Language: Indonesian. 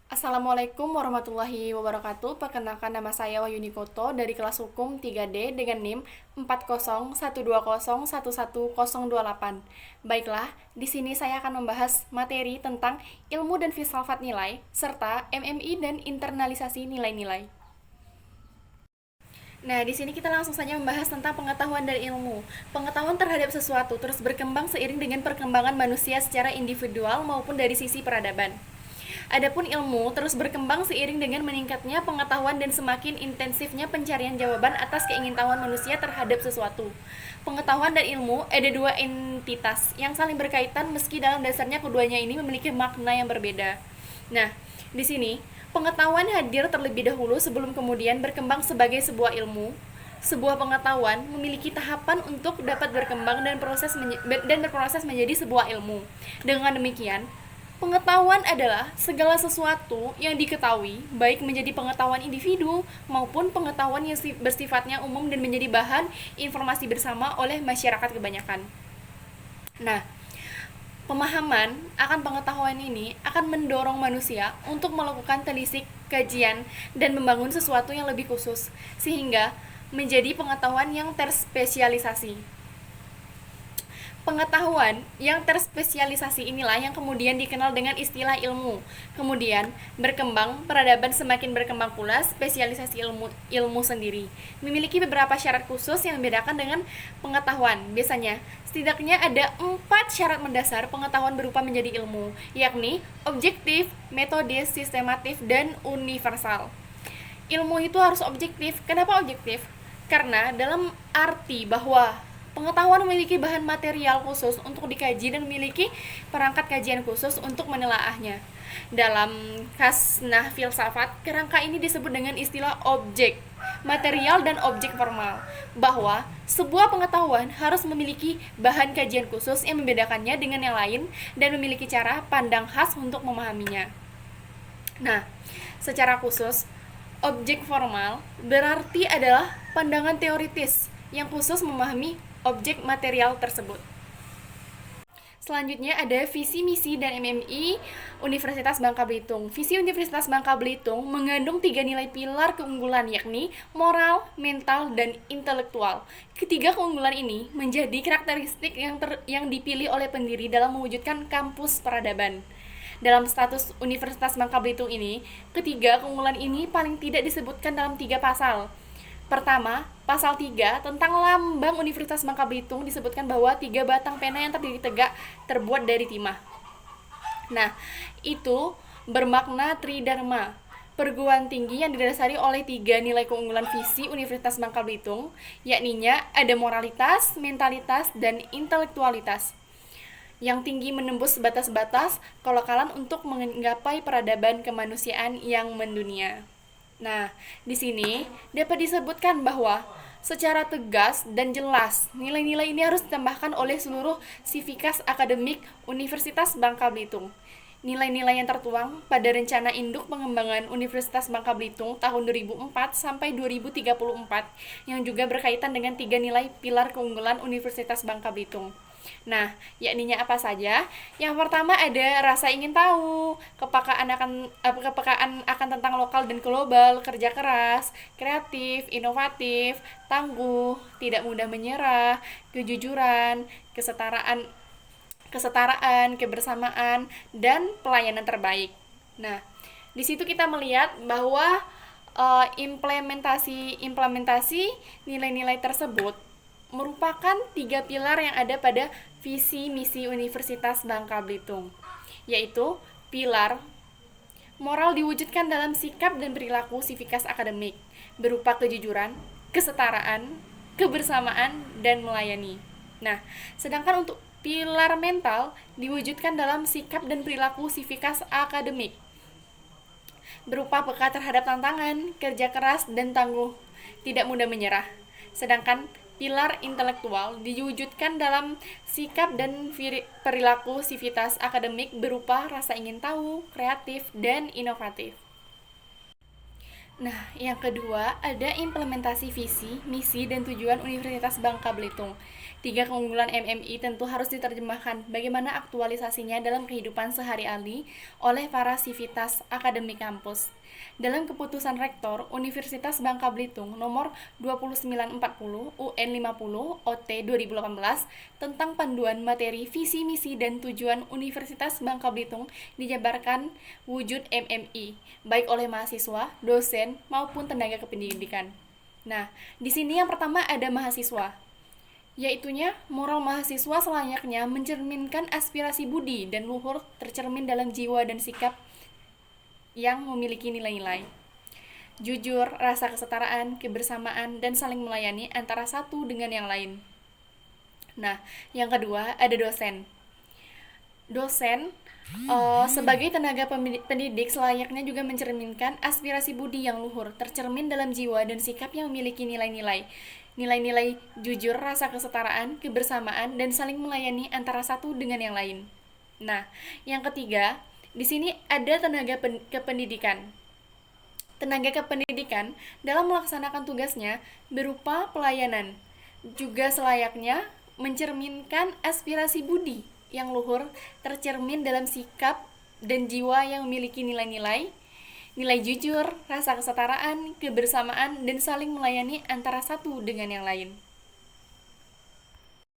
Assalamualaikum warahmatullahi wabarakatuh. Perkenalkan, nama saya Wahyuni Koto dari kelas hukum 3D dengan NIM 40120111028. Baiklah, di sini saya akan membahas materi tentang ilmu dan filsafat nilai serta MMI dan internalisasi nilai-nilai. Nah, di sini kita langsung saja membahas tentang pengetahuan dan ilmu. Pengetahuan terhadap sesuatu terus berkembang seiring dengan perkembangan manusia secara individual maupun dari sisi peradaban. Adapun ilmu terus berkembang seiring dengan meningkatnya pengetahuan dan semakin intensifnya pencarian jawaban atas keingintahuan manusia terhadap sesuatu. Pengetahuan dan ilmu ada dua entitas yang saling berkaitan meski dalam dasarnya keduanya ini memiliki makna yang berbeda. Nah, di sini pengetahuan hadir terlebih dahulu sebelum kemudian berkembang sebagai sebuah ilmu. Sebuah pengetahuan memiliki tahapan untuk dapat berkembang dan berproses menjadi sebuah ilmu. Dengan demikian, pengetahuan adalah segala sesuatu yang diketahui, baik menjadi pengetahuan individu maupun pengetahuan yang bersifatnya umum dan menjadi bahan informasi bersama oleh masyarakat kebanyakan. Nah, pemahaman akan pengetahuan ini akan mendorong manusia untuk melakukan telisik, kajian, dan membangun sesuatu yang lebih khusus, sehingga menjadi pengetahuan yang terspesialisasi. Pengetahuan yang terspesialisasi inilah yang kemudian dikenal dengan istilah ilmu. Kemudian berkembang, peradaban semakin berkembang pula spesialisasi ilmu sendiri. Memiliki beberapa syarat khusus yang membedakan dengan pengetahuan. Biasanya, setidaknya ada 4 syarat mendasar pengetahuan berupa menjadi ilmu, yakni objektif, metodis, sistematif, dan universal. Ilmu itu harus objektif. Kenapa objektif? Karena dalam arti bahwa pengetahuan memiliki bahan material khusus untuk dikaji dan memiliki perangkat kajian khusus untuk menelaahnya. Dalam khasnah filsafat, kerangka ini disebut dengan istilah objek material dan objek formal, bahwa sebuah pengetahuan harus memiliki bahan kajian khusus yang membedakannya dengan yang lain dan memiliki cara pandang khas untuk memahaminya. Nah, secara khusus, objek formal berarti adalah pandangan teoritis yang khusus memahami objek material tersebut. Selanjutnya ada visi misi dan MMI Universitas Bangka Belitung. Visi Universitas Bangka Belitung mengandung 3 nilai pilar keunggulan, yakni moral, mental, dan intelektual. Ketiga keunggulan ini menjadi karakteristik yang dipilih oleh pendiri dalam mewujudkan kampus peradaban. Dalam status Universitas Bangka Belitung ini, ketiga keunggulan ini paling tidak disebutkan dalam 3 pasal. Pertama, pasal 3 tentang lambang Universitas Bangka Belitung disebutkan bahwa 3 batang pena yang terdiri tegak terbuat dari timah. Nah, itu bermakna tridharma, perguruan tinggi yang didasari oleh 3 nilai keunggulan visi Universitas Bangka Belitung, yakninya ada moralitas, mentalitas, dan intelektualitas yang tinggi menembus batas-batas kelokalan untuk menggapai peradaban kemanusiaan yang mendunia. Nah, di sini dapat disebutkan bahwa secara tegas dan jelas nilai-nilai ini harus ditambahkan oleh seluruh sivitas akademik Universitas Bangka Belitung. Nilai-nilai yang tertuang pada Rencana Induk Pengembangan Universitas Bangka Belitung tahun 2004 sampai 2034 yang juga berkaitan dengan 3 nilai pilar keunggulan Universitas Bangka Belitung. Nah, yakninya apa saja? Yang pertama ada rasa ingin tahu, kepekaan akan tentang lokal dan global, kerja keras, kreatif, inovatif, tangguh, tidak mudah menyerah, kejujuran, kesetaraan, kebersamaan, dan pelayanan terbaik. Nah, di situ kita melihat bahwa implementasi nilai-nilai tersebut merupakan 3 pilar yang ada pada visi misi Universitas Bangka Belitung, yaitu pilar moral diwujudkan dalam sikap dan perilaku sivitas akademik berupa kejujuran, kesetaraan, kebersamaan, dan melayani. Nah, sedangkan untuk pilar mental diwujudkan dalam sikap dan perilaku sivitas akademik berupa peka terhadap tantangan, kerja keras, dan tangguh, tidak mudah menyerah. Sedangkan pilar intelektual diwujudkan dalam sikap dan perilaku sivitas akademik berupa rasa ingin tahu, kreatif, dan inovatif. Nah, yang kedua ada implementasi visi, misi, dan tujuan Universitas Bangka Belitung. 3 keunggulan MMI tentu harus diterjemahkan bagaimana aktualisasinya dalam kehidupan sehari-hari oleh para sivitas akademik kampus. Dalam keputusan Rektor Universitas Bangka Belitung nomor 2940 UN 50 OT 2018 tentang panduan materi visi misi dan tujuan Universitas Bangka Belitung dijabarkan wujud MMI baik oleh mahasiswa, dosen maupun tenaga kependidikan. Nah, di sini yang pertama ada mahasiswa, yaitunya moral mahasiswa selayaknya mencerminkan aspirasi budi dan luhur tercermin dalam jiwa dan sikap yang memiliki nilai-nilai jujur, rasa kesetaraan, kebersamaan, dan saling melayani antara satu dengan yang lain. Nah, yang kedua ada dosen. Dosen sebagai tenaga pendidik selayaknya juga mencerminkan aspirasi budi yang luhur, tercermin dalam jiwa dan sikap yang memiliki nilai-nilai. Nilai-nilai jujur, rasa kesetaraan, kebersamaan, dan saling melayani antara satu dengan yang lain. Nah, yang ketiga, di sini ada tenaga kependidikan. Tenaga kependidikan dalam melaksanakan tugasnya berupa pelayanan juga selayaknya mencerminkan aspirasi budi yang luhur tercermin dalam sikap dan jiwa yang memiliki nilai-nilai nilai jujur, rasa kesetaraan, kebersamaan, dan saling melayani antara satu dengan yang lain.